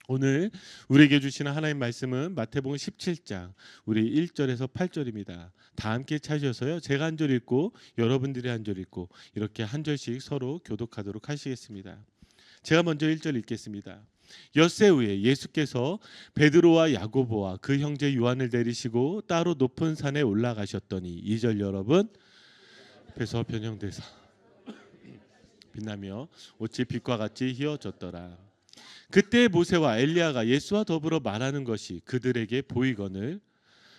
오늘 우리에게 주시는 하나님 말씀은 마태복음 17장 우리 1절에서 8절입니다. 다 함께 찾으셔서요. 제가 한 절 읽고 여러분들이 한 절 읽고 이렇게 한 절씩 서로 교독하도록 하시겠습니다. 제가 먼저 1절 읽겠습니다. 엿새 후에 예수께서 베드로와 야고보와 그 형제 요한을 데리시고 따로 높은 산에 올라가셨더니 2절 여러분 앞에서 변형돼서 빛나며 옷이 빛과 같이 휘어졌더라. 그때 모세와 엘리야가 예수와 더불어 말하는 것이 그들에게 보이거늘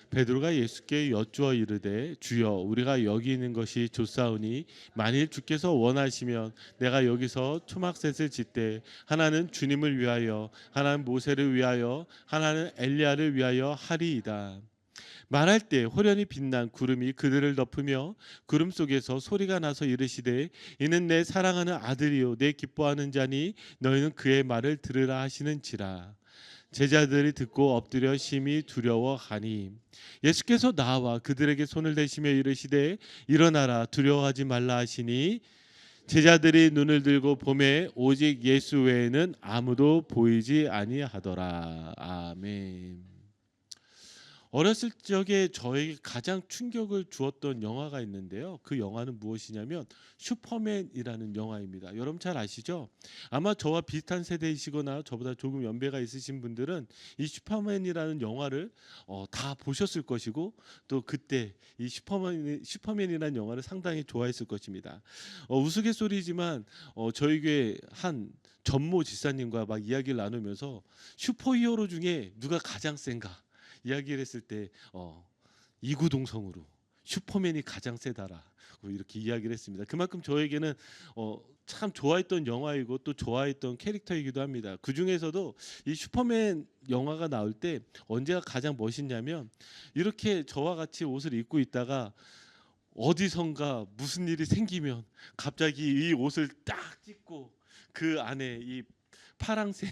베드로가 예수께 여쭈어 이르되 주여 우리가 여기 있는 것이 좋사오니 만일 주께서 원하시면 내가 여기서 초막셋을 짓되 하나는 주님을 위하여 하나는 모세를 위하여 하나는 엘리야를 위하여 하리이다. 말할 때 호련히 빛난 구름이 그들을 덮으며 구름 속에서 소리가 나서 이르시되 이는 내 사랑하는 아들이요 내 기뻐하는 자니 너희는 그의 말을 들으라 하시는지라. 제자들이 듣고 엎드려 심히 두려워하니 예수께서 나와 그들에게 손을 대시며 이르시되 일어나라 두려워하지 말라 하시니 제자들이 눈을 들고 보매 오직 예수 외에는 아무도 보이지 아니하더라. 아멘. 어렸을 적에 저에게 가장 충격을 주었던 영화가 있는데요. 그 영화는 무엇이냐면 슈퍼맨이라는 영화입니다. 여러분 잘 아시죠? 아마 저와 비슷한 세대이시거나 저보다 조금 연배가 있으신 분들은 이 슈퍼맨이라는 영화를 다 보셨을 것이고 또 그때 이 슈퍼맨이라는 영화를 상당히 좋아했을 것입니다. 우스갯소리지만 저희 교회 한 전모 집사님과 막 이야기를 나누면서 슈퍼히어로 중에 누가 가장 센가 이야기를 했을 때 이구동성으로 슈퍼맨이 가장 세다라 이렇게 이야기를 했습니다. 그만큼 저에게는 참 좋아했던 영화이고 또 좋아했던 캐릭터이기도 합니다. 그 중에서도 이 슈퍼맨 영화가 나올 때 언제가 가장 멋있냐면 이렇게 저와 같이 옷을 입고 있다가 어디선가 무슨 일이 생기면 갑자기 이 옷을 딱 찢고 그 안에 이 파랑색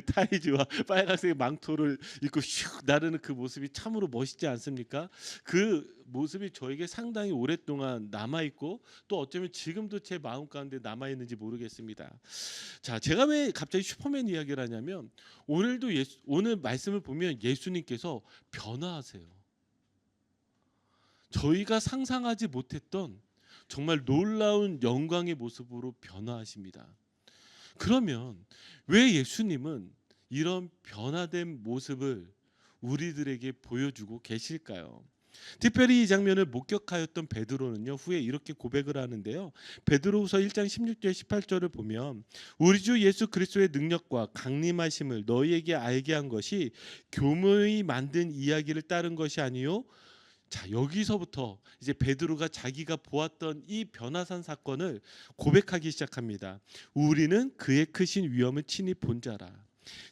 타이즈와 빨간색 망토를 입고 슉 나르는 그 모습이 참으로 멋있지 않습니까? 그 모습이 저에게 상당히 오랫동안 남아있고 또 어쩌면 지금도 제 마음 가운데 남아있는지 모르겠습니다. 자, 제가 왜 갑자기 슈퍼맨 이야기를 하냐면 오늘도 오늘 말씀을 보면 예수님께서 변화하세요. 저희가 상상하지 못했던 정말 놀라운 영광의 모습으로 변화하십니다. 그러면 왜 예수님은 이런 변화된 모습을 우리들에게 보여주고 계실까요? 특별히 이 장면을 목격하였던 베드로는요 후에 이렇게 고백을 하는데요. 베드로후서 1장 16절 18절을 보면 우리 주 예수 그리스도의 능력과 강림하심을 너희에게 알게 한 것이 교묘히 만든 이야기를 따른 것이 아니요. 자, 여기서부터 이제 베드로가 자기가 보았던 이 변화산 사건을 고백하기 시작합니다. 우리는 그의 크신 위엄을 친히 본 자라.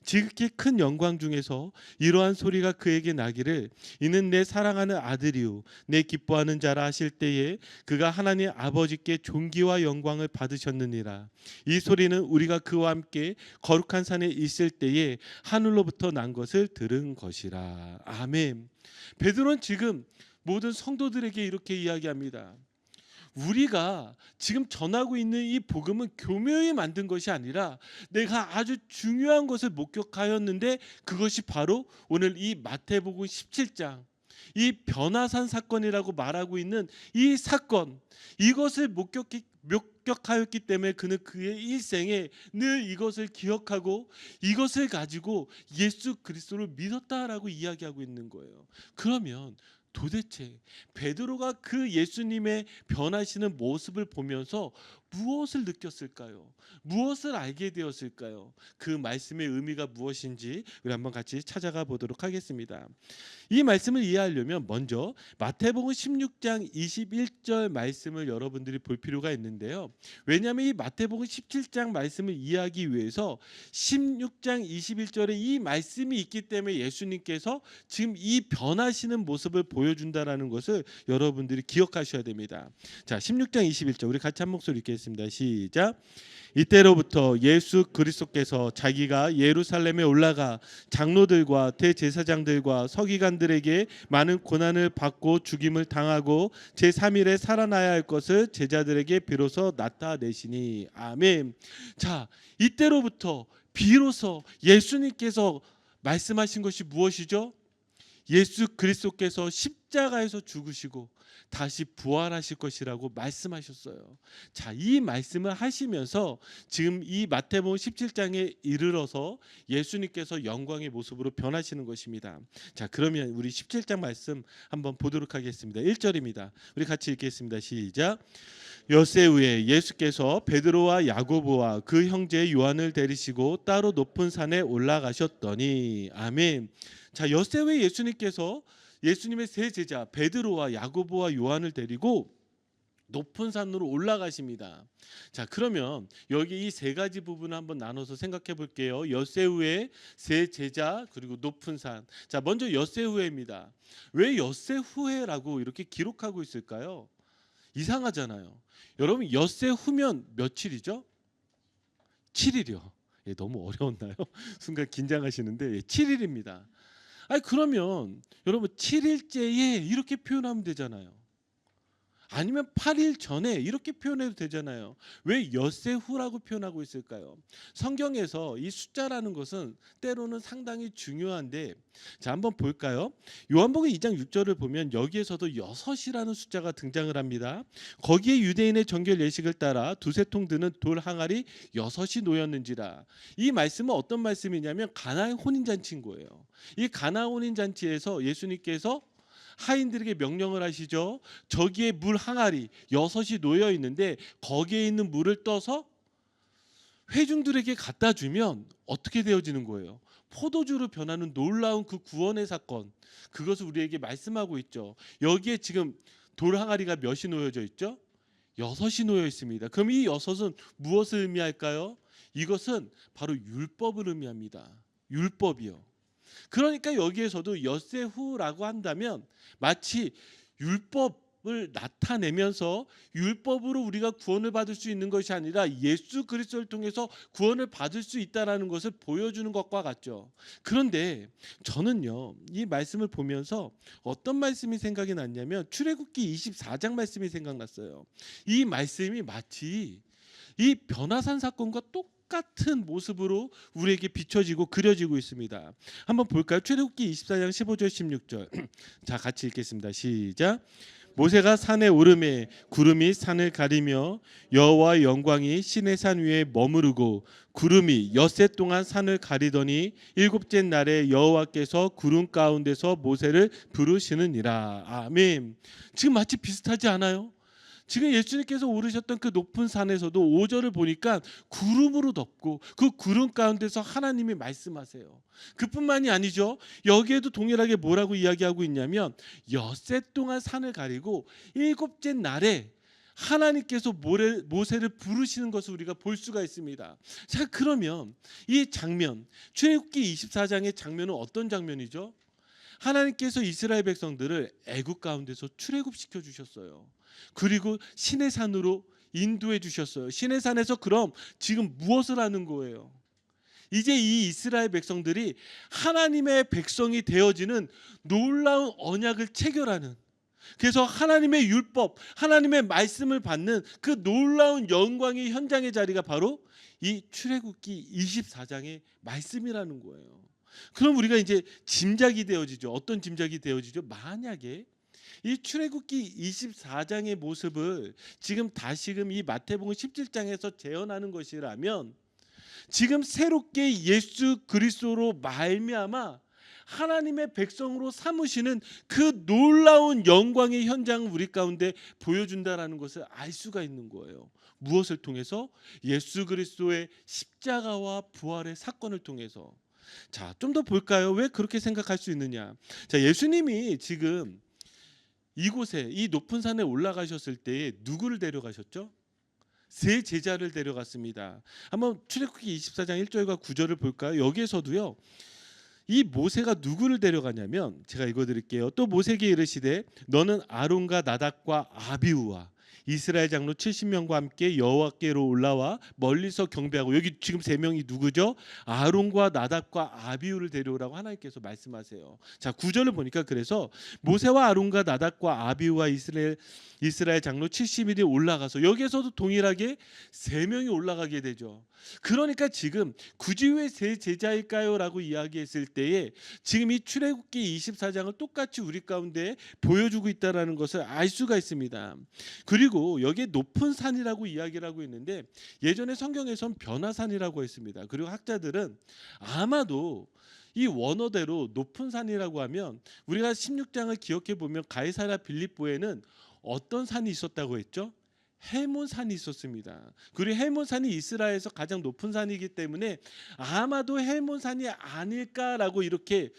지극히 큰 영광 중에서 이러한 소리가 그에게 나기를 이는 내 사랑하는 아들이요 내 기뻐하는 자라 하실 때에 그가 하나님 아버지께 존귀와 영광을 받으셨느니라. 이 소리는 우리가 그와 함께 거룩한 산에 있을 때에 하늘로부터 난 것을 들은 것이라. 아멘. 베드로는 지금 모든 성도들에게 이렇게 이야기합니다. 우리가 지금 전하고 있는 이 복음은 교묘히 만든 것이 아니라 내가 아주 중요한 것을 목격하였는데 그것이 바로 오늘 이 마태복음 17장 이 변화산 사건이라고 말하고 있는 이 사건, 이것을 목격하였기 때문에 그는 그의 일생에 늘 이것을 기억하고 이것을 가지고 예수 그리스도를 믿었다라고 이야기하고 있는 거예요. 그러면 도대체 베드로가 그 예수님의 변하시는 모습을 보면서 무엇을 느꼈을까요? 무엇을 알게 되었을까요? 그 말씀의 의미가 무엇인지 우리 한번 같이 찾아가 보도록 하겠습니다. 이 말씀을 이해하려면 먼저 마태복음 16장 21절 말씀을 여러분들이 볼 필요가 있는데요. 왜냐하면 이 마태복음 17장 말씀을 이해하기 위해서 16장 21절에 이 말씀이 있기 때문에 예수님께서 지금 이 변하시는 모습을 보여준다라는 것을 여러분들이 기억하셔야 됩니다. 자, 16장 21절 우리 같이 한 목소리 읽겠습니다. 시작. 이때로부터 예수 그리스도께서 자기가 예루살렘에 올라가 장로들과 대제사장들과 서기관들에게 많은 고난을 받고 죽임을 당하고 제3일에 살아나야 할 것을 제자들에게 비로소 나타내시니. 아멘. 자, 이때로부터 비로소 예수님께서 말씀하신 것이 무엇이죠? 예수 그리스도께서 십자가에서 죽으시고 다시 부활하실 것이라고 말씀하셨어요. 자, 이 말씀을 하시면서 지금 이 마태복음 17장에 이르러서 예수님께서 영광의 모습으로 변하시는 것입니다. 자, 그러면 우리 17장 말씀 한번 보도록 하겠습니다. 1절입니다. 우리 같이 읽겠습니다. 시작. 엿새 후에 예수께서 베드로와 야고보와 그 형제 요한을 데리시고 따로 높은 산에 올라가셨더니 아멘. 자, 엿새 후에 예수님께서 예수님의 세 제자 베드로와 야고보와 요한을 데리고 높은 산으로 올라가십니다. 자, 그러면 여기 이 세 가지 부분을 한번 나눠서 생각해 볼게요. 엿새 후에 세 제자 그리고 높은 산. 자, 먼저 엿새 후에입니다. 왜 엿새 후에라고 이렇게 기록하고 있을까요? 이상하잖아요. 여러분, 엿새 후면 며칠이죠? 7일이요. 예, 너무 어려웠나요? 순간 긴장하시는데 7일입니다. 아니, 그러면 여러분 7일째에 이렇게 표현하면 되잖아요. 아니면 8일 전에 이렇게 표현해도 되잖아요. 왜 엿새 후라고 표현하고 있을까요? 성경에서 이 숫자라는 것은 때로는 상당히 중요한데, 자, 한번 볼까요? 요한복음 2장 6절을 보면 여기에서도 6이라는 숫자가 등장을 합니다. 거기에 유대인의 정결 예식을 따라 두세 통 드는 돌 항아리 6이 놓였는지라. 이 말씀은 어떤 말씀이냐면 가나의 혼인잔치인 거예요. 이 가나 혼인잔치에서 예수님께서 하인들에게 명령을 하시죠. 저기에 물 항아리 6이 놓여 있는데 거기에 있는 물을 떠서 회중들에게 갖다 주면 어떻게 되어지는 거예요? 포도주로 변하는 놀라운 그 구원의 사건, 그것을 우리에게 말씀하고 있죠. 여기에 지금 돌 항아리가 몇이 놓여져 있죠? 6이 놓여 있습니다. 그럼 이 6은 무엇을 의미할까요? 이것은 바로 율법을 의미합니다. 율법이요. 그러니까 여기에서도 엿새 후라고 한다면 마치 율법을 나타내면서 율법으로 우리가 구원을 받을 수 있는 것이 아니라 예수 그리스도를 통해서 구원을 받을 수 있다라는 것을 보여주는 것과 같죠. 그런데 저는요, 이 말씀을 보면서 어떤 말씀이 생각이 났냐면 출애굽기 24장 말씀이 생각났어요. 이 말씀이 마치 이 변화산 사건과 똑같은 모습으로 우리에게 비춰지고 그려지고 있습니다. 한번 볼까요? 출애굽기 24장 15절 16절. 자, 같이 읽겠습니다. 시작. 모세가 산에 오르매 구름이 산을 가리며 여호와의 영광이 시내산 위에 머무르고 구름이 엿새 동안 산을 가리더니 일곱째 날에 여호와께서 구름 가운데서 모세를 부르시느니라. 아멘. 지금 마치 비슷하지 않아요? 지금 예수님께서 오르셨던 그 높은 산에서도 5절을 보니까 구름으로 덮고 그 구름 가운데서 하나님이 말씀하세요. 그뿐만이 아니죠. 여기에도 동일하게 뭐라고 이야기하고 있냐면 엿새 동안 산을 가리고 일곱째 날에 하나님께서 모세를 부르시는 것을 우리가 볼 수가 있습니다. 자, 그러면 이 장면, 출애굽기 24장의 장면은 어떤 장면이죠? 하나님께서 이스라엘 백성들을 애굽 가운데서 출애굽시켜 주셨어요. 그리고 시내산으로 인도해 주셨어요. 시내산에서 그럼 지금 무엇을 하는 거예요? 이제 이 이스라엘 백성들이 하나님의 백성이 되어지는 놀라운 언약을 체결하는, 그래서 하나님의 율법, 하나님의 말씀을 받는 그 놀라운 영광의 현장의 자리가 바로 이 출애굽기 24장의 말씀이라는 거예요. 그럼 우리가 이제 짐작이 되어지죠. 어떤 짐작이 되어지죠? 만약에 이 출애굽기 24장의 모습을 지금 다시금 이 마태복음 17장에서 재현하는 것이라면 지금 새롭게 예수 그리스도로 말미암아 하나님의 백성으로 삼으시는 그 놀라운 영광의 현장을 우리 가운데 보여준다라는 것을 알 수가 있는 거예요. 무엇을 통해서? 예수 그리스도의 십자가와 부활의 사건을 통해서. 자, 좀 더 볼까요? 왜 그렇게 생각할 수 있느냐? 자, 예수님이 지금 이곳에 이 높은 산에 올라가셨을 때 누구를 데려가셨죠? 세 제자를 데려갔습니다. 한번 출애굽기 24장 1절과 9절을 볼까요? 여기에서도요, 이 모세가 누구를 데려가냐면 제가 읽어드릴게요. 또 모세에게 이르시되 너는 아론과 나답과 아비후와 이스라엘 장로 70명과 함께 여호와께로 올라와 멀리서 경배하고, 여기 지금 세 명이 누구죠? 아론과 나답과 아비후를 데려오라고 하나님께서 말씀하세요. 자, 9절을 보니까 그래서 모세와 아론과 나답과 아비후와 이스라엘 장로 70인이 올라가서, 여기에서도 동일하게 세 명이 올라가게 되죠. 그러니까 지금 굳이 왜 세 제자일까요? 라고 이야기했을 때에 지금 이 출애굽기 24장을 똑같이 우리 가운데 보여주고 있다는 것을 알 수가 있습니다. 그리고 여기에 높은 산이라고 이야기를 하고 있는데, 예전에 성경에선 변화산이라고 했습니다. 그리고 학자들은 아마도 이 원어대로 높은 산이라고 하면, 우리가 16장을 기억해 보면 가이사랴 빌립보에는 어떤 산이 있었다고 했죠? 헬몬산이 있었습니다. 그리고 헬몬산이 이스라엘에서 가장 높은 산이기 때문에 아마도 헬몬산이 아닐까라고 이렇게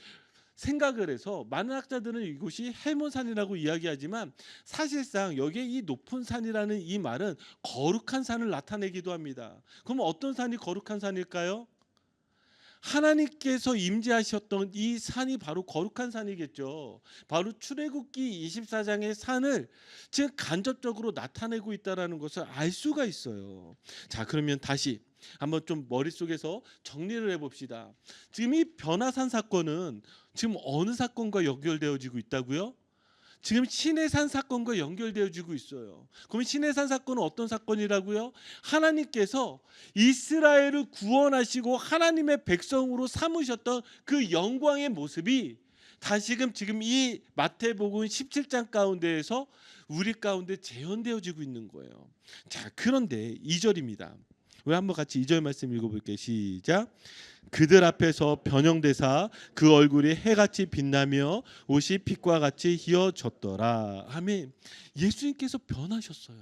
생각을 해서 많은 학자들은 이곳이 헬몬산이라고 이야기하지만, 사실상 여기에 이 높은 산이라는 이 말은 거룩한 산을 나타내기도 합니다. 그럼 어떤 산이 거룩한 산일까요? 하나님께서 임재하셨던 이 산이 바로 거룩한 산이겠죠. 바로 출애굽기 24장의 산을 지금 간접적으로 나타내고 있다는 것을 알 수가 있어요. 자, 그러면 다시 한번 좀 머릿속에서 정리를 해봅시다. 지금 이 변화산 사건은 지금 어느 사건과 연결되어지고 있다고요? 지금 시내산 사건과 연결되어지고 있어요. 그럼 시내산 사건은 어떤 사건이라고요? 하나님께서 이스라엘을 구원하시고 하나님의 백성으로 삼으셨던 그 영광의 모습이 다시금 지금 이 마태복음 17장 가운데에서 우리 가운데 재현되어지고 있는 거예요. 자, 그런데 2절입니다. 우리 한번 같이 2절 말씀 읽어볼게요. 시작. 그들 앞에서 변형되사 그 얼굴이 해같이 빛나며 옷이 빛과 같이 희어졌더라. 아멘. 예수님께서 변하셨어요.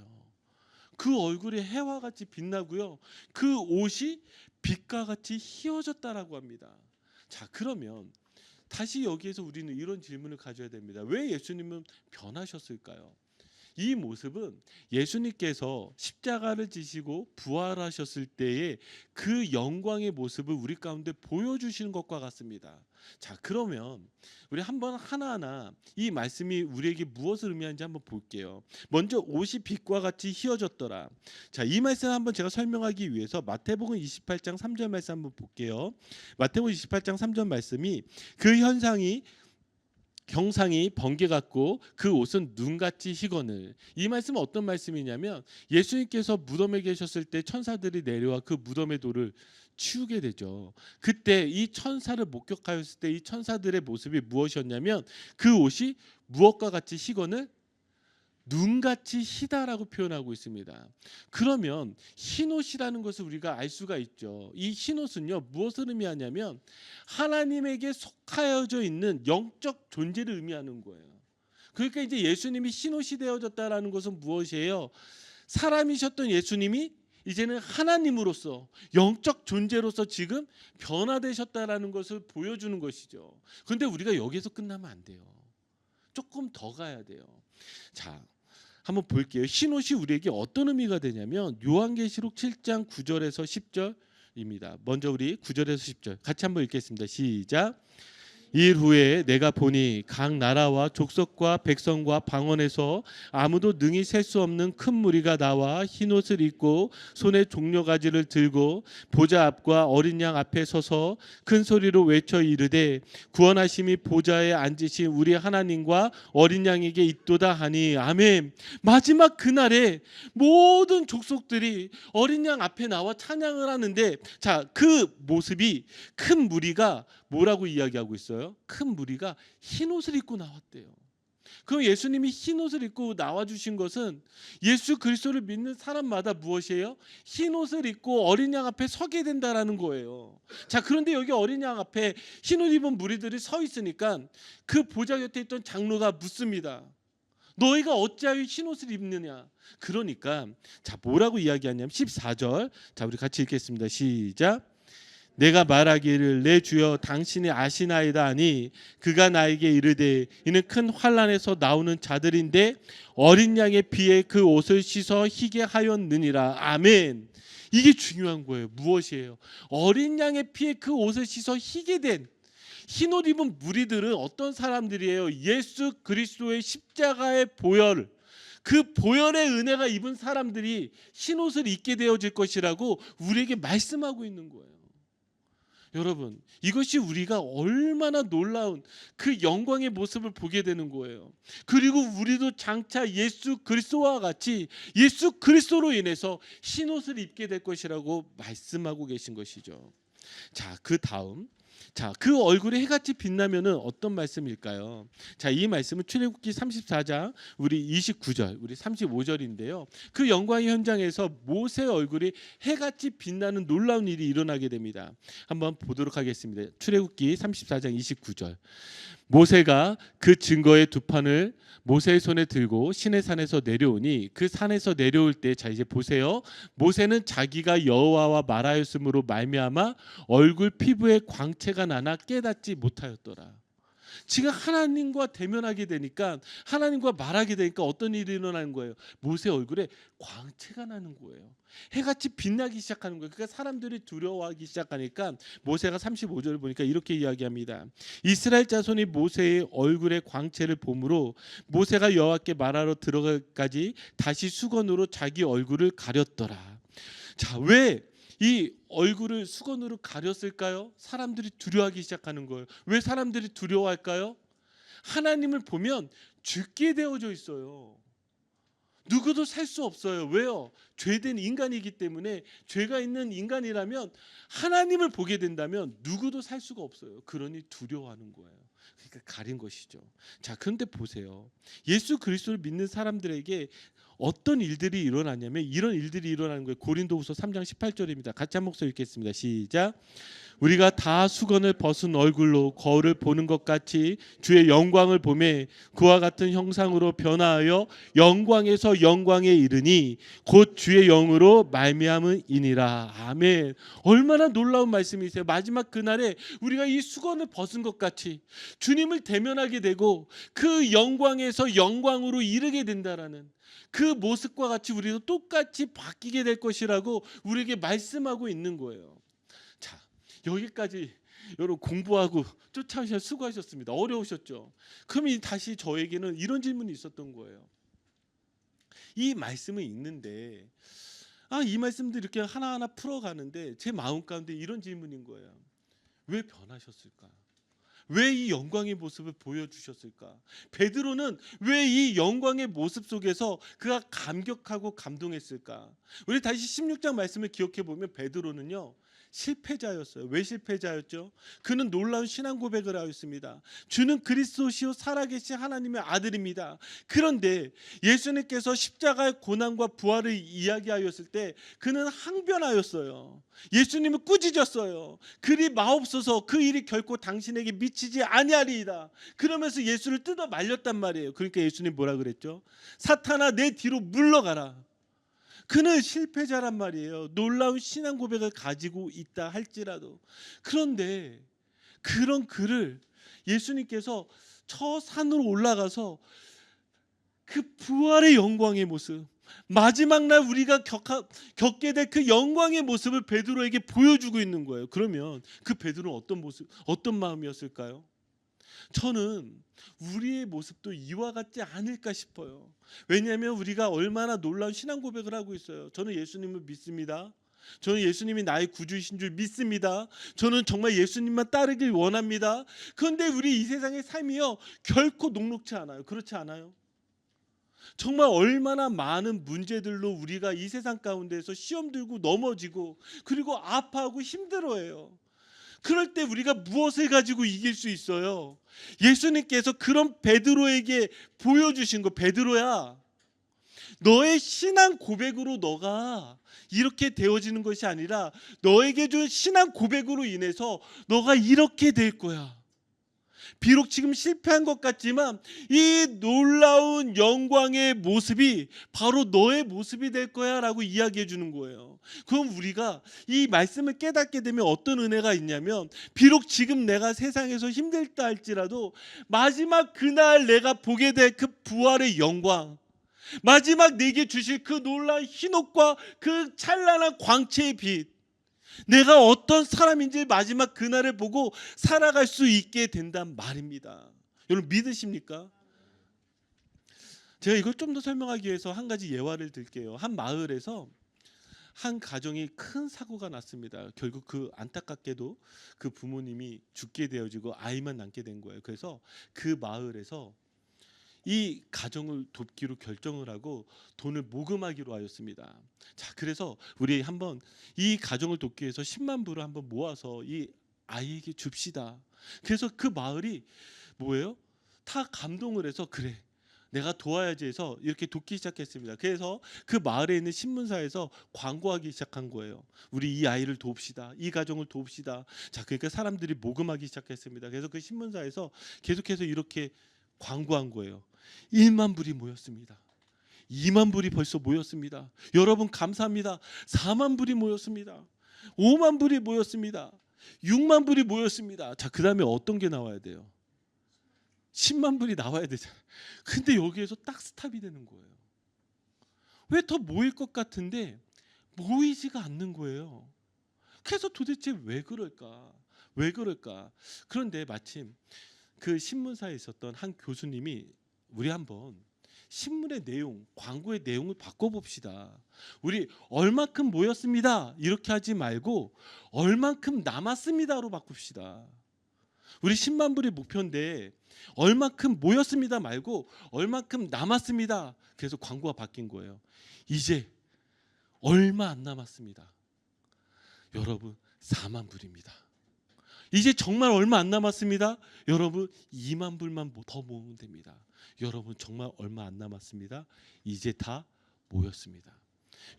그 얼굴이 해와 같이 빛나고요, 그 옷이 빛과 같이 희어졌다라고 합니다. 자, 그러면 다시 여기에서 우리는 이런 질문을 가져야 됩니다. 왜 예수님은 변하셨을까요? 이 모습은 예수님께서 십자가를 지시고 부활하셨을 때의 그 영광의 모습을 우리 가운데 보여주시는 것과 같습니다. 자, 그러면 우리 한번 하나하나 이 말씀이 우리에게 무엇을 의미하는지 한번 볼게요. 먼저 옷이 빛과 같이 희어졌더라. 자, 이 말씀을 한번 제가 설명하기 위해서 마태복음 28장 3절 말씀 한번 볼게요. 마태복음 28장 3절 말씀이 그 형상이 번개 같고 그 옷은 눈같이 희거늘. 이 말씀은 어떤 말씀이냐면, 예수님께서 무덤에 계셨을 때 천사들이 내려와 그 무덤의 돌을 치우게 되죠. 그때 이 천사를 목격하였을 때 이 천사들의 모습이 무엇이었냐면, 그 옷이 무엇과 같이 희거늘? 눈같이 희다라고 표현하고 있습니다. 그러면 흰옷이라는 것을 우리가 알 수가 있죠. 이 흰옷은요, 무엇을 의미하냐면 하나님에게 속하여져 있는 영적 존재를 의미하는 거예요. 그러니까 이제 예수님이 흰옷이 되어졌다라는 것은 무엇이에요? 사람이셨던 예수님이 이제는 하나님으로서 영적 존재로서 지금 변화되셨다라는 것을 보여주는 것이죠. 그런데 우리가 여기서 끝나면 안 돼요. 조금 더 가야 돼요. 자, 한번 볼게요. 흰옷이 우리에게 어떤 의미가 되냐면, 요한계시록 7장 9절에서 10절입니다. 먼저 우리 9절에서 10절 같이 한번 읽겠습니다. 시작. 일 후에 내가 보니 각 나라와 족속과 백성과 방언에서 아무도 능히 셀 수 없는 큰 무리가 나와 흰옷을 입고 손에 종려가지를 들고 보좌 앞과 어린 양 앞에 서서 큰 소리로 외쳐 이르되 구원하심이 보좌에 앉으신 우리 하나님과 어린 양에게 있도다 하니. 아멘. 마지막 그날에 모든 족속들이 어린 양 앞에 나와 찬양을 하는데, 자, 그 모습이 큰 무리가 뭐라고 이야기하고 있어요? 큰 무리가 흰옷을 입고 나왔대요. 그럼 예수님이 흰옷을 입고 나와주신 것은 예수 그리스도를 믿는 사람마다 무엇이에요? 흰옷을 입고 어린 양 앞에 서게 된다라는 거예요. 자, 그런데 여기 어린 양 앞에 흰옷 입은 무리들이 서 있으니까 그 보좌 곁에 있던 장로가 묻습니다. 너희가 어찌하여 흰옷을 입느냐? 그러니까 자, 뭐라고 이야기하냐면 14절. 자, 우리 같이 읽겠습니다. 시작. 내가 말하기를 내 주여 당신이 아시나이다 하니 그가 나에게 이르되 이는 큰 환난에서 나오는 자들인데 어린 양의 피에 그 옷을 씻어 희게 하였느니라. 아멘. 이게 중요한 거예요. 무엇이에요? 어린 양의 피에 그 옷을 씻어 희게 된 흰옷 입은 무리들은 어떤 사람들이에요? 예수 그리스도의 십자가의 보혈, 그 보혈의 은혜가 입은 사람들이 흰옷을 입게 되어질 것이라고 우리에게 말씀하고 있는 거예요. 여러분, 이것이 우리가 얼마나 놀라운 그 영광의 모습을 보게 되는 거예요. 그리고 우리도 장차 예수 그리스도와 같이 예수 그리스도로 인해서 흰옷을 입게 될 것이라고 말씀하고 계신 것이죠. 자, 그 다음, 그 얼굴에 해같이 빛나면은 어떤 말씀일까요? 자, 이 말씀은 출애굽기 34장 우리 29절, 우리 35절인데요. 그 영광의 현장에서 모세의 얼굴이 해같이 빛나는 놀라운 일이 일어나게 됩니다. 한번 보도록 하겠습니다. 출애굽기 34장 29절. 모세가 그 증거의 두 판을 모세의 손에 들고 시내산에서 내려오니 그 산에서 내려올 때, 자 이제 보세요. 모세는 자기가 여호와와 말하였으므로 말미암아 얼굴 피부에 광채가 나나 깨닫지 못하였더라. 지금 하나님과 대면하게 되니까, 하나님과 말하게 되니까 어떤 일이 일어나는 거예요? 모세 얼굴에 광채가 나는 거예요. 해같이 빛나기 시작하는 거예요. 그러니까 사람들이 두려워하기 시작하니까 모세가 35절을 보니까 이렇게 이야기합니다. 이스라엘 자손이 모세의 얼굴에 광채를 보므로 모세가 여호와께 말하러 들어가기까지 다시 수건으로 자기 얼굴을 가렸더라. 자, 왜 이 얼굴을 수건으로 가렸을까요? 사람들이 두려워하기 시작하는 거예요. 왜 사람들이 두려워할까요? 하나님을 보면 죽게 되어져 있어요. 누구도 살 수 없어요. 왜요? 죄된 인간이기 때문에, 죄가 있는 인간이라면 하나님을 보게 된다면 누구도 살 수가 없어요. 그러니 두려워하는 거예요. 그러니까 가린 것이죠. 자, 그런데 보세요. 예수 그리스도를 믿는 사람들에게 어떤 일들이 일어나냐면 이런 일들이 일어나는 거예요. 고린도후서 3장 18절입니다. 같이 한 목소리 읽겠습니다. 시작. 우리가 다 수건을 벗은 얼굴로 거울을 보는 것 같이 주의 영광을 보매 그와 같은 형상으로 변화하여 영광에서 영광에 이르니 곧 주의 영으로 말미암음이니라. 아멘. 얼마나 놀라운 말씀이세요. 마지막 그날에 우리가 이 수건을 벗은 것 같이 주님을 대면하게 되고 그 영광에서 영광으로 이르게 된다라는 그 모습과 같이 우리도 똑같이 바뀌게 될 것이라고 우리에게 말씀하고 있는 거예요. 자, 여기까지 여러분 공부하고 쫓아오셔서 수고하셨습니다. 어려우셨죠? 그럼 다시 저에게는 이런 질문이 있었던 거예요. 이 말씀은 있는데 이 말씀들 이렇게 하나하나 풀어가는데 제 마음 가운데 이런 질문인 거예요. 왜 변하셨을까? 왜 이 영광의 모습을 보여주셨을까? 베드로는 왜 이 영광의 모습 속에서 그가 감격하고 감동했을까? 우리 다시 16장 말씀을 기억해 보면 베드로는요, 실패자였어요. 왜 실패자였죠? 그는 놀라운 신앙 고백을 하였습니다. 주는 그리스도시요 살아계신 하나님의 아들입니다. 그런데 예수님께서 십자가의 고난과 부활을 이야기하였을 때 그는 항변하였어요. 예수님은 꾸짖었어요. 그리 마옵소서, 그 일이 결코 당신에게 미치지 아니하리이다. 그러면서 예수를 뜯어 말렸단 말이에요. 그러니까 예수님 뭐라 그랬죠? 사탄아, 내 뒤로 물러가라. 그는 실패자란 말이에요. 놀라운 신앙 고백을 가지고 있다 할지라도. 그런데 그런 그를 예수님께서 저 산으로 올라가서 그 부활의 영광의 모습, 마지막 날 우리가 겪게 될 그 영광의 모습을 베드로에게 보여주고 있는 거예요. 그러면 그 베드로는 어떤 모습, 어떤 마음이었을까요? 저는 우리의 모습도 이와 같지 않을까 싶어요. 왜냐하면 우리가 얼마나 놀라운 신앙 고백을 하고 있어요. 저는 예수님을 믿습니다. 저는 예수님이 나의 구주이신 줄 믿습니다. 저는 정말 예수님만 따르길 원합니다. 그런데 우리 이 세상의 삶이요, 결코 녹록지 않아요. 그렇지 않아요? 정말 얼마나 많은 문제들로 우리가 이 세상 가운데서 시험 들고 넘어지고 그리고 아파하고 힘들어해요. 그럴 때 우리가 무엇을 가지고 이길 수 있어요? 예수님께서 그런 베드로에게 보여주신 거, 베드로야, 너의 신앙 고백으로 너가 이렇게 되어지는 것이 아니라 너에게 준 신앙 고백으로 인해서 너가 이렇게 될 거야. 비록 지금 실패한 것 같지만 이 놀라운 영광의 모습이 바로 너의 모습이 될 거야 라고 이야기해 주는 거예요. 그럼 우리가 이 말씀을 깨닫게 되면 어떤 은혜가 있냐면, 비록 지금 내가 세상에서 힘들다 할지라도 마지막 그날 내가 보게 될 그 부활의 영광, 마지막 내게 주실 그 놀라운 흰옷과 그 찬란한 광채의 빛, 내가 어떤 사람인지 마지막 그날을 보고 살아갈 수 있게 된단 말입니다. 여러분 믿으십니까? 제가 이걸 좀 더 설명하기 위해서 한 가지 예화를 들게요. 한 마을에서 한 가정이 큰 사고가 났습니다. 결국 그 안타깝게도 그 부모님이 죽게 되어지고 아이만 남게 된 거예요. 그래서 그 마을에서 이 가정을 돕기로 결정을 하고 돈을 모금하기로 하였습니다. 자, 그래서 우리 한번 이 가정을 돕기 위해서 10만 불을 한번 모아서 이 아이에게 줍시다. 그래서 그 마을이 뭐예요? 다 감동을 해서 그래, 내가 도와야지 해서 이렇게 돕기 시작했습니다. 그래서 그 마을에 있는 신문사에서 광고하기 시작한 거예요. 우리 이 아이를 돕시다. 이 가정을 돕시다. 자, 그러니까 사람들이 모금하기 시작했습니다. 그래서 그 신문사에서 계속해서 이렇게 광고한 거예요. 1만 불이 모였습니다. 2만 불이 벌써 모였습니다. 여러분 감사합니다. 4만 불이 모였습니다. 5만 불이 모였습니다. 6만 불이 모였습니다. 자, 그 다음에 어떤 게 나와야 돼요? 10만 불이 나와야 되잖아요. 근데 여기에서 딱 스탑이 되는 거예요. 왜 더 모일 것 같은데 모이지가 않는 거예요. 그래서 도대체 왜 그럴까? 왜 그럴까? 그런데 마침 그 신문사에 있었던 한 교수님이 우리 한번 신문의 내용, 광고의 내용을 바꿔봅시다. 우리 얼마큼 모였습니다. 이렇게 하지 말고 얼만큼 남았습니다로 바꿉시다. 우리 10만 불이 목표인데 얼만큼 모였습니다 말고 얼만큼 남았습니다. 그래서 광고가 바뀐 거예요. 이제 얼마 안 남았습니다. 여러분 4만 불입니다. 이제 정말 얼마 안 남았습니다. 여러분 2만 불만 더 모으면 됩니다. 여러분 정말 얼마 안 남았습니다. 이제 다 모였습니다.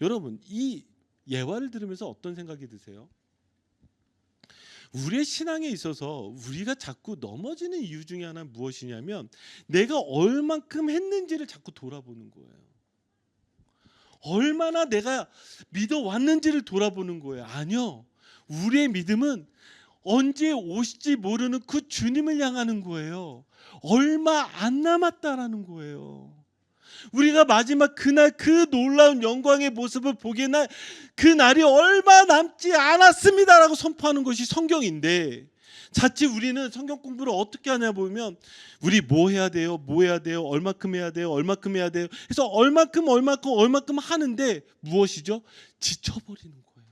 여러분 이 예화를 들으면서 어떤 생각이 드세요? 우리의 신앙에 있어서 우리가 자꾸 넘어지는 이유 중에 하나는 무엇이냐면 내가 얼만큼 했는지를 자꾸 돌아보는 거예요. 얼마나 내가 믿어왔는지를 돌아보는 거예요. 아니요. 우리의 믿음은 언제 오실지 모르는 그 주님을 향하는 거예요. 얼마 안 남았다라는 거예요. 우리가 마지막 그날 그 놀라운 영광의 모습을 보게 날 그 날이 얼마 남지 않았습니다라고 선포하는 것이 성경인데 자칫 우리는 성경 공부를 어떻게 하냐 보면 우리 뭐 해야 돼요? 뭐 해야 돼요? 얼마큼 해야 돼요? 얼마큼 해야 돼요? 그래서 얼마큼 하는데 무엇이죠? 지쳐버리는 거예요.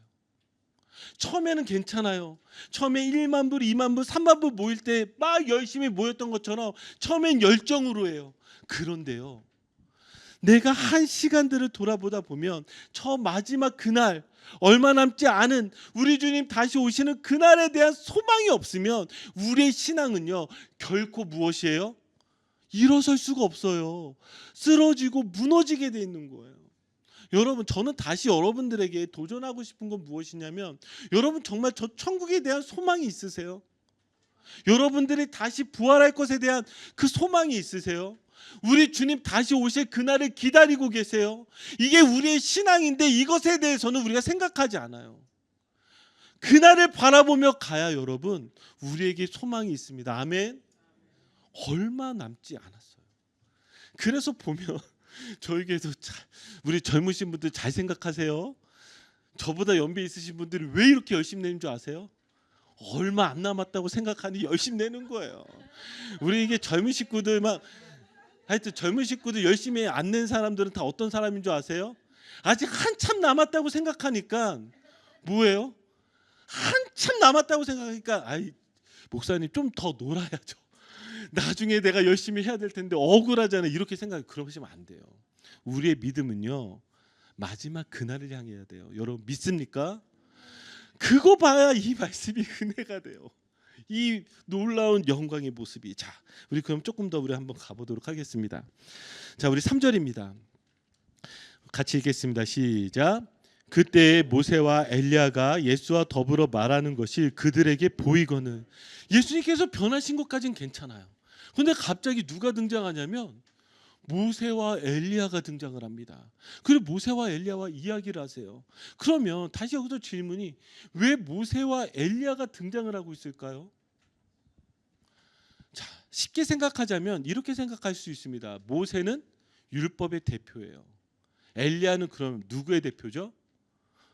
처음에는 괜찮아요. 처음에 1만 불, 2만 불, 3만 불 모일 때 막 열심히 모였던 것처럼 처음엔 열정으로 해요. 그런데요. 내가 한 시간들을 돌아보다 보면 저 마지막 그날 얼마 남지 않은 우리 주님 다시 오시는 그날에 대한 소망이 없으면 우리의 신앙은요 결코 무엇이에요? 일어설 수가 없어요. 쓰러지고 무너지게 돼 있는 거예요. 여러분 저는 다시 여러분들에게 도전하고 싶은 건 무엇이냐면 여러분 정말 저 천국에 대한 소망이 있으세요? 여러분들이 다시 부활할 것에 대한 그 소망이 있으세요? 우리 주님 다시 오실 그날을 기다리고 계세요? 이게 우리의 신앙인데 이것에 대해서는 우리가 생각하지 않아요. 그날을 바라보며 가야 여러분 우리에게 소망이 있습니다. 아멘. 얼마 남지 않았어요. 그래서 보면 저에게도 우리 젊으신 분들 잘 생각하세요. 저보다 연배 있으신 분들이 왜 이렇게 열심히 내는 줄 아세요? 얼마 안 남았다고 생각하니 열심히 내는 거예요. 우리 이게 젊은 식구들 막 하여튼 젊은 식구들 열심히 안 낸 사람들은 다 어떤 사람인 줄 아세요? 아직 한참 남았다고 생각하니까 뭐예요? 한참 남았다고 생각하니까 아이 목사님 좀 더 놀아야죠. 나중에 내가 열심히 해야 될 텐데 억울하잖아요. 이렇게 그러시면 안 돼요. 우리의 믿음은요 마지막 그날을 향해야 돼요. 여러분 믿습니까? 그거 봐야 이 말씀이 은혜가 돼요. 이 놀라운 영광의 모습이. 자, 우리 그럼 조금 더 우리 한번 가보도록 하겠습니다. 자, 우리 3절입니다. 같이 읽겠습니다. 시작. 그때 모세와 엘리야가 예수와 더불어 말하는 것이 그들에게 보이거늘. 예수님께서 변하신 것까지는 괜찮아요. 근데 갑자기 누가 등장하냐면 모세와 엘리야가 등장을 합니다. 그리고 모세와 엘리야와 이야기를 하세요. 그러면 다시 여기서 질문이 왜 모세와 엘리야가 등장을 하고 있을까요? 자, 쉽게 생각하자면 이렇게 생각할 수 있습니다. 모세는 율법의 대표예요. 엘리야는 그럼 누구의 대표죠?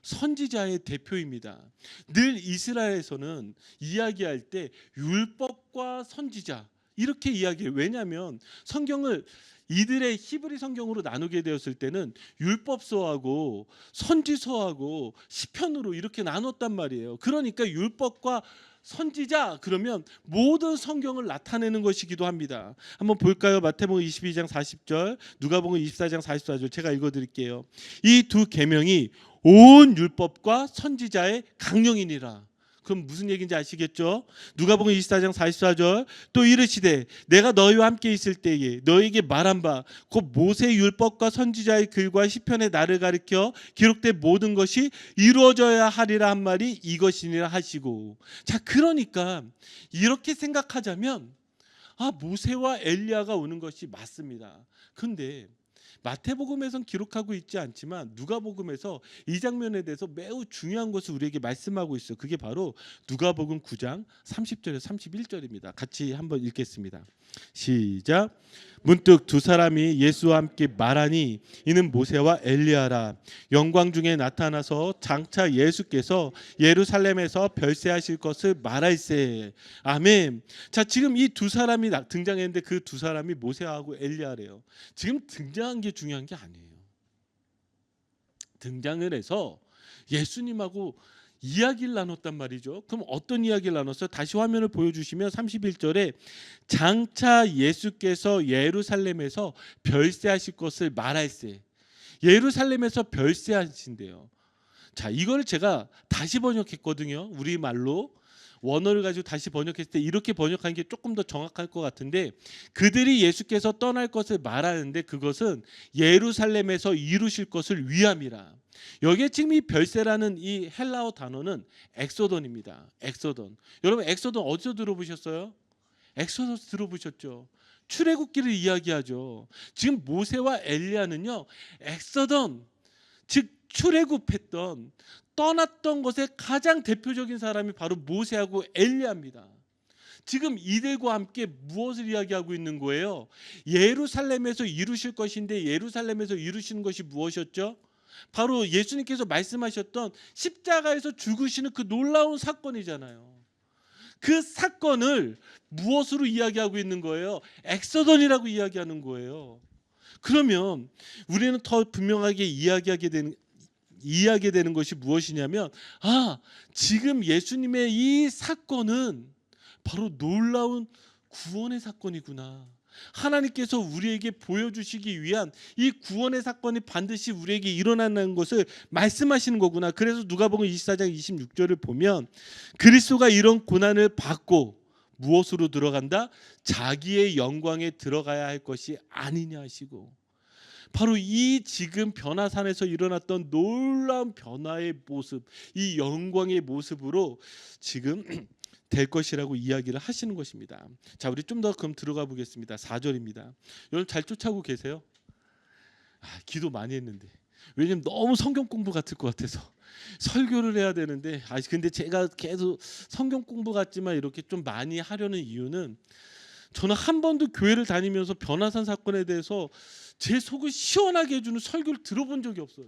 선지자의 대표입니다. 늘 이스라엘에서는 이야기할 때 율법과 선지자 이렇게 이야기해요. 왜냐하면 성경을 이들의 히브리 성경으로 나누게 되었을 때는 율법서하고 선지서하고 시편으로 이렇게 나눴단 말이에요. 그러니까 율법과 선지자 그러면 모든 성경을 나타내는 것이기도 합니다. 한번 볼까요? 마태복음 22장 40절, 누가복음 24장 44절 제가 읽어드릴게요. 이 두 계명이 온 율법과 선지자의 강령이니라. 그럼 무슨 얘기인지 아시겠죠? 누가복음 24장 44절 또 이르시되 내가 너희와 함께 있을 때에 너희에게 말한 바 곧 모세 율법과 선지자의 글과 시편의 나를 가리켜 기록된 모든 것이 이루어져야 하리라 한 말이 이것이니라 하시고. 자, 그러니까 이렇게 생각하자면 모세와 엘리야가 오는 것이 맞습니다. 근데 마태복음에선 기록하고 있지 않지만 누가복음에서 이 장면에 대해서 매우 중요한 것을 우리에게 말씀하고 있어요. 그게 바로 누가복음 9장 30절에서 31절입니다. 같이 한번 읽겠습니다. 시작. 문득 두 사람이 예수와 함께 말하니 이는 모세와 엘리야라. 영광 중에 나타나서 장차 예수께서 예루살렘에서 별세하실 것을 말할세. 아멘. 자, 지금 이 두 사람이 등장했는데 그 두 사람이 모세하고 엘리야래요. 지금 등장한 게 중요한 게 아니에요. 등장을 해서 예수님하고 이야기를 나눴단 말이죠. 그럼 어떤 이야기를 나눴어요? 다시 화면을 보여주시면 31절에 장차 예수께서 예루살렘에서 별세하실 것을 말할세. 예루살렘에서 별세하신대요. 자, 이걸 제가 다시 번역했거든요. 우리말로. 원어를 가지고 다시 번역했을 때 이렇게 번역한 게 조금 더 정확할 것 같은데, 그들이 예수께서 떠날 것을 말하는데 그것은 예루살렘에서 이루실 것을 위함이라. 여기에 지금 이 별세라는 이 헬라어 단어는 엑소돈입니다. 엑소돈. 여러분 엑소돈 어디서 들어보셨어요? 엑소더스 들어보셨죠? 출애굽기를 이야기하죠. 지금 모세와 엘리야는요, 엑소돈, 즉 출애굽했던 떠났던 것의 가장 대표적인 사람이 바로 모세하고 엘리야입니다. 지금 이들과 함께 무엇을 이야기하고 있는 거예요? 예루살렘에서 이루실 것인데 예루살렘에서 이루시는 것이 무엇이었죠? 바로 예수님께서 말씀하셨던 십자가에서 죽으시는 그 놀라운 사건이잖아요. 그 사건을 무엇으로 이야기하고 있는 거예요? 엑소돈이라고 이야기하는 거예요. 그러면 우리는 더 분명하게 이야기하게 되는 것이 무엇이냐면, 지금 예수님의 이 사건은 바로 놀라운 구원의 사건이구나. 하나님께서 우리에게 보여주시기 위한 이 구원의 사건이 반드시 우리에게 일어나는 것을 말씀하시는 거구나. 그래서 누가복음 24장 26절을 보면 그리스도가 이런 고난을 받고 무엇으로 들어간다? 자기의 영광에 들어가야 할 것이 아니냐 하시고, 바로 이 지금 변화산에서 일어났던 놀라운 변화의 모습, 이 영광의 모습으로 지금 될 것이라고 이야기를 하시는 것입니다. 자, 우리 좀 더 그럼 들어가 보겠습니다. 4절입니다. 여러분 잘 쫓아오고 계세요? 기도 많이 했는데, 왜냐면 너무 성경 공부 같을 것 같아서 설교를 해야 되는데, 근데 제가 계속 성경 공부 같지만 이렇게 좀 많이 하려는 이유는, 저는 한 번도 교회를 다니면서 변화산 사건에 대해서 제 속을 시원하게 해주는 설교를 들어본 적이 없어요.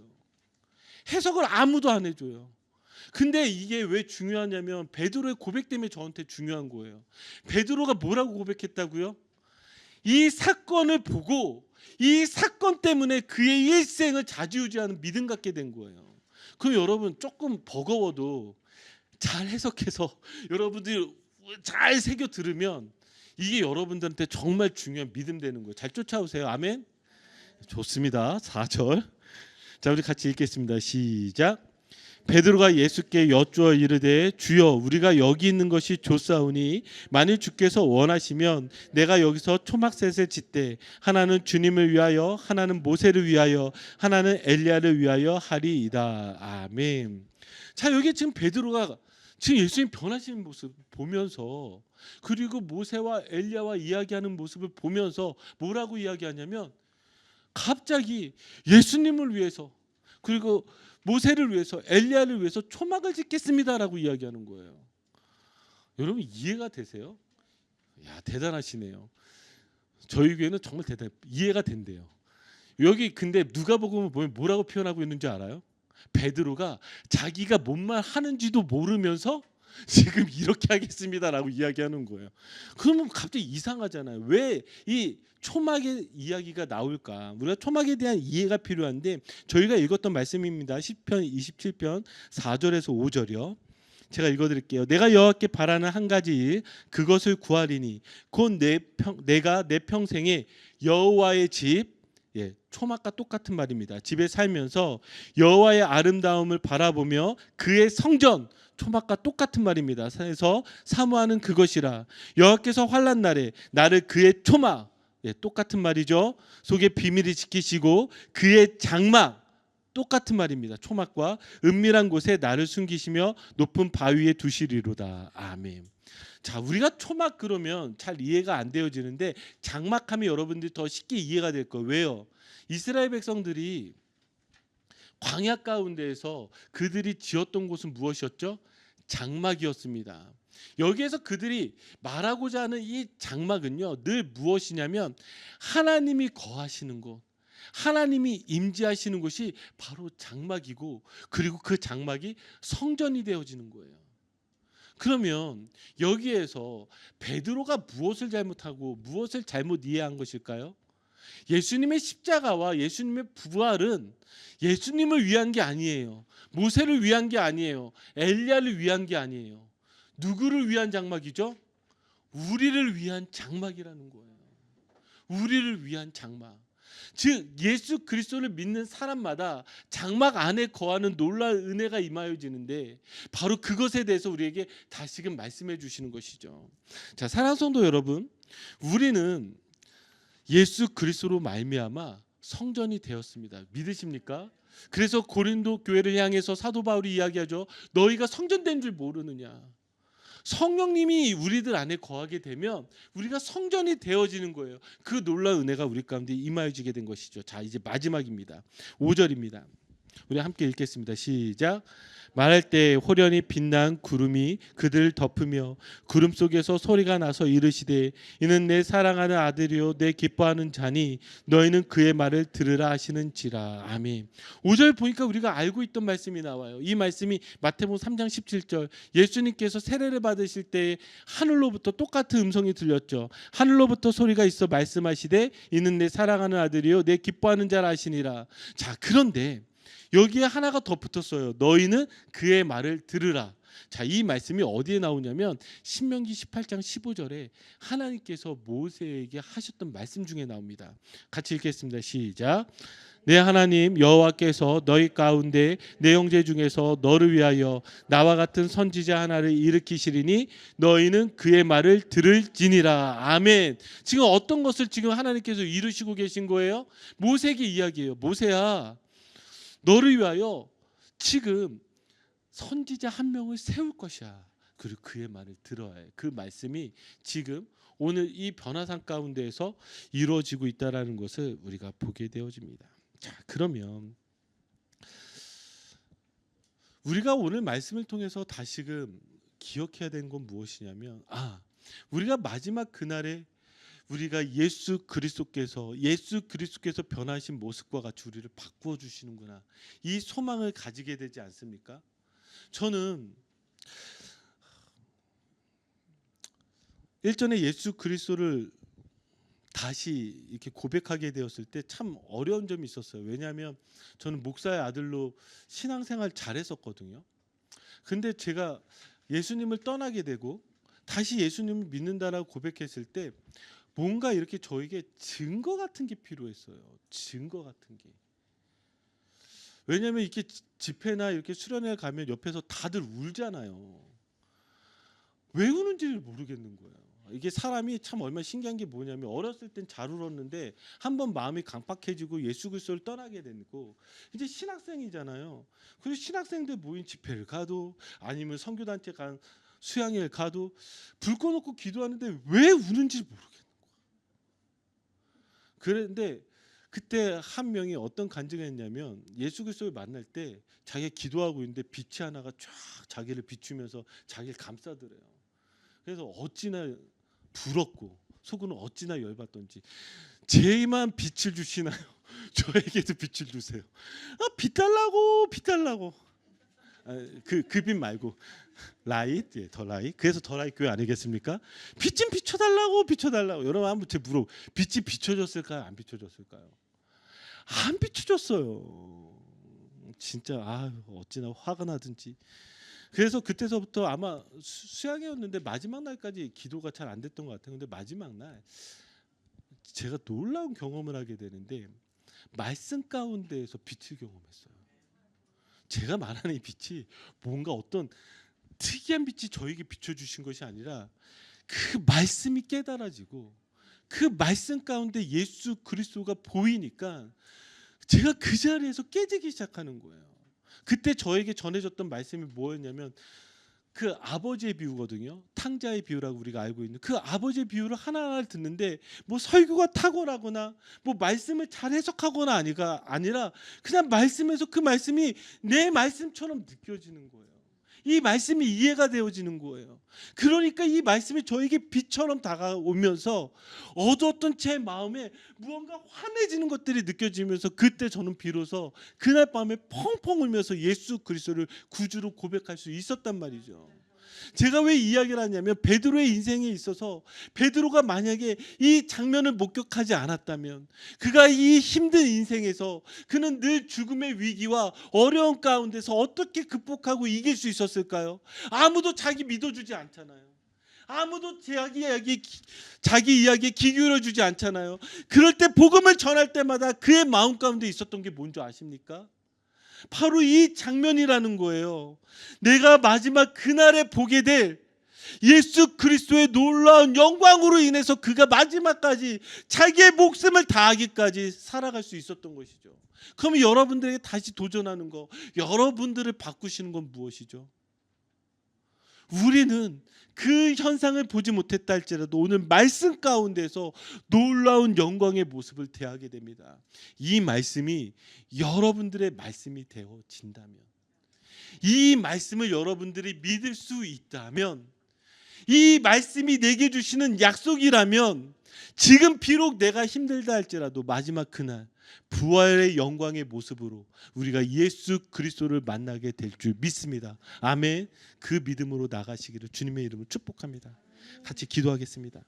해석을 아무도 안 해줘요. 근데 이게 왜 중요하냐면 베드로의 고백 때문에 저한테 중요한 거예요. 베드로가 뭐라고 고백했다고요? 이 사건을 보고 이 사건 때문에 그의 일생을 좌지우지하는 믿음 갖게 된 거예요. 그럼 여러분 조금 버거워도 잘 해석해서 여러분들이 잘 새겨 들으면 이게 여러분들한테 정말 중요한 믿음 되는 거예요. 잘 쫓아오세요. 아멘. 좋습니다. 4절. 자, 우리 같이 읽겠습니다. 시작. 베드로가 예수께 여쭈어 이르되 주여 우리가 여기 있는 것이 좋사오니 만일 주께서 원하시면 내가 여기서 초막셋을 짓되 하나는 주님을 위하여 하나는 모세를 위하여 하나는 엘리야를 위하여 하리이다. 아멘. 자, 여기 지금 베드로가 지금 예수님 변하시는 모습 보면서, 그리고 모세와 엘리야와 이야기하는 모습을 보면서 뭐라고 이야기하냐면, 갑자기 예수님을 위해서 그리고 모세를 위해서 엘리야를 위해서 초막을 짓겠습니다라고 이야기하는 거예요. 여러분 이해가 되세요? 대단하시네요. 저희 교회는 정말 이해가 된대요. 여기 근데 누가복음을 보면 뭐라고 표현하고 있는지 알아요? 베드로가 자기가 뭔 말 하는지도 모르면서 지금 이렇게 하겠습니다라고 이야기하는 거예요. 그러면 갑자기 이상하잖아요. 왜 이 초막의 이야기가 나올까? 우리가 초막에 대한 이해가 필요한데 저희가 읽었던 말씀입니다. 시편 27편 4절에서 5절이요. 제가 읽어드릴게요. 내가 여호와께 바라는 한 가지 일 그것을 구하리니 곧 내가 내 평생에 여호와의 집, 초막과 똑같은 말입니다. 집에 살면서 여호와의 아름다움을 바라보며 그의 성전, 초막과 똑같은 말입니다. 그래서 사모하는 그것이라. 여호와께서 환난 날에 나를 그의 초막, 똑같은 말이죠. 속에 비밀이 지키시고 그의 장막, 똑같은 말입니다. 초막과 은밀한 곳에 나를 숨기시며 높은 바위에 두시리로다. 아멘. 자, 우리가 초막 그러면 잘 이해가 안 되어지는데 장막하면 여러분들이 더 쉽게 이해가 될 거예요. 왜요? 이스라엘 백성들이 광야 가운데에서 그들이 지었던 곳은 무엇이었죠? 장막이었습니다. 여기에서 그들이 말하고자 하는 이 장막은요, 늘 무엇이냐면 하나님이 거하시는 곳, 하나님이 임재하시는 곳이 바로 장막이고, 그리고 그 장막이 성전이 되어지는 거예요. 그러면 여기에서 베드로가 무엇을 잘못하고 무엇을 잘못 이해한 것일까요? 예수님의 십자가와 예수님의 부활은 예수님을 위한 게 아니에요. 모세를 위한 게 아니에요. 엘리야를 위한 게 아니에요. 누구를 위한 장막이죠? 우리를 위한 장막이라는 거예요. 우리를 위한 장막. 즉 예수 그리스도를 믿는 사람마다 장막 안에 거하는 놀라운 은혜가 임하여지는데 바로 그것에 대해서 우리에게 다시금 말씀해 주시는 것이죠. 자, 사랑하는 성도 여러분, 우리는 예수 그리스도로 말미암아 성전이 되었습니다. 믿으십니까? 그래서 고린도 교회를 향해서 사도 바울이 이야기하죠. 너희가 성전된 줄 모르느냐. 성령님이 우리들 안에 거하게 되면 우리가 성전이 되어지는 거예요. 그 놀라운 은혜가 우리 가운데 임하여지게 된 것이죠. 자, 이제 마지막입니다. 5절입니다. 우리 함께 읽겠습니다. 시작. 말할 때 호련히 빛난 구름이 그들을 덮으며 구름 속에서 소리가 나서 이르시되 이는 내 사랑하는 아들이요 내 기뻐하는 자니 너희는 그의 말을 들으라 하시는지라. 아멘. 5절 보니까 우리가 알고 있던 말씀이 나와요. 이 말씀이 마태복음 3장 17절 예수님께서 세례를 받으실 때 하늘로부터 똑같은 음성이 들렸죠. 하늘로부터 소리가 있어 말씀하시되 이는 내 사랑하는 아들이요 내 기뻐하는 자라 하시니라. 자, 그런데 여기에 하나가 더 붙었어요. 너희는 그의 말을 들으라. 자, 이 말씀이 어디에 나오냐면 신명기 18장 15절에 하나님께서 모세에게 하셨던 말씀 중에 나옵니다. 같이 읽겠습니다. 시작. 내 하나님 여호와께서 너희 가운데 내 형제 중에서 너를 위하여 나와 같은 선지자 하나를 일으키시리니 너희는 그의 말을 들을지니라. 아멘. 지금 어떤 것을 지금 하나님께서 이루시고 계신 거예요? 모세에게 이야기해요. 모세야, 너를 위하여 지금 선지자 한 명을 세울 것이야. 그리고 그의 말을 들어야 해. 그 말씀이 지금 오늘 이 변화산 가운데에서 이루어지고 있다라는 것을 우리가 보게 되어집니다. 자, 그러면 우리가 오늘 말씀을 통해서 다시금 기억해야 되는 건 무엇이냐면 우리가 마지막 그날에 우리가 예수 그리스도께서 변하신 모습과 같이 우리를 바꾸어 주시는구나. 이 소망을 가지게 되지 않습니까? 저는 일전에 예수 그리스도를 다시 이렇게 고백하게 되었을 때 참 어려운 점이 있었어요. 왜냐하면 저는 목사의 아들로 신앙생활 잘했었거든요. 근데 제가 예수님을 떠나게 되고 다시 예수님을 믿는다라고 고백했을 때 뭔가 이렇게 저에게 증거 같은 게 필요했어요. 증거 같은 게. 왜냐하면 이렇게 집회나 이렇게 수련회 가면 옆에서 다들 울잖아요. 왜 우는지를 모르겠는 거예요. 이게 사람이 참 얼마나 신기한 게 뭐냐면 어렸을 땐 잘 울었는데 한번 마음이 강팍해지고 예수 그리스도를 떠나게 되고 이제 신학생이잖아요. 그래서 신학생들 모인 집회를 가도 아니면 선교단체 간 수양회를 가도 불 꺼놓고 기도하는데 왜 우는지 모르겠는 거예요. 그런데 그때 한 명이 어떤 간증을 했냐면 예수 그리스도를 만날 때 자기가 기도하고 있는데 빛이 하나가 쫙 자기를 비추면서 자기를 감싸더래요. 그래서 어찌나 부럽고 속으로는 어찌나 열받던지 제만 빛을 주시나요? 저에게도 빛을 주세요. 빛 달라고. 그 빛 말고 라이트, 예, 더 라이트. 그래서 더 라이트 교회 아니겠습니까? 빛 좀 비춰달라고 비춰달라고. 여러분 한번 제 물어. 빛이 비춰졌을까요? 안 비춰졌을까요? 안 비춰졌어요. 진짜 어찌나 화가 나든지. 그래서 그때서부터 아마 수양회였는데 마지막 날까지 기도가 잘 안 됐던 것 같아요. 근데 마지막 날 제가 놀라운 경험을 하게 되는데 말씀 가운데에서 빛을 경험했어요. 제가 말하는 이 빛이 뭔가 어떤 특이한 빛이 저에게 비춰주신 것이 아니라 그 말씀이 깨달아지고 그 말씀 가운데 예수 그리스도가 보이니까 제가 그 자리에서 깨지기 시작하는 거예요. 그때 저에게 전해졌던 말씀이 뭐였냐면 그 아버지의 비유거든요. 탕자의 비유라고 우리가 알고 있는 그 아버지의 비유를 하나하나 듣는데 뭐 설교가 탁월하거나 뭐 말씀을 잘 해석하거나 아니라 그냥 말씀에서 그 말씀이 내 말씀처럼 느껴지는 거예요. 이 말씀이 이해가 되어지는 거예요. 그러니까 이 말씀이 저에게 빛처럼 다가오면서 어두웠던 제 마음에 무언가 환해지는 것들이 느껴지면서 그때 저는 비로소 그날 밤에 펑펑 울면서 예수 그리스도를 구주로 고백할 수 있었단 말이죠. 제가 왜 이야기를 하냐면 베드로의 인생에 있어서 베드로가 만약에 이 장면을 목격하지 않았다면 그가 이 힘든 인생에서 그는 늘 죽음의 위기와 어려움 가운데서 어떻게 극복하고 이길 수 있었을까요? 아무도 자기 믿어주지 않잖아요. 아무도 자기 이야기에 귀 기울여주지 않잖아요. 그럴 때 복음을 전할 때마다 그의 마음 가운데 있었던 게 뭔지 아십니까? 바로 이 장면이라는 거예요. 내가 마지막 그날에 보게 될 예수 그리스도의 놀라운 영광으로 인해서 그가 마지막까지 자기의 목숨을 다하기까지 살아갈 수 있었던 것이죠. 그럼 여러분들에게 다시 도전하는 거, 여러분들을 바꾸시는 건 무엇이죠? 우리는 그 현상을 보지 못했다 할지라도 오늘 말씀 가운데서 놀라운 영광의 모습을 대하게 됩니다. 이 말씀이 여러분들의 말씀이 되어진다면, 이 말씀을 여러분들이 믿을 수 있다면, 이 말씀이 내게 주시는 약속이라면 지금 비록 내가 힘들다 할지라도 마지막 그날 부활의 영광의 모습으로 우리가 예수 그리스도를 만나게 될 줄 믿습니다. 아멘. 그 믿음으로 나가시기를 주님의 이름으로 축복합니다. 같이 기도하겠습니다.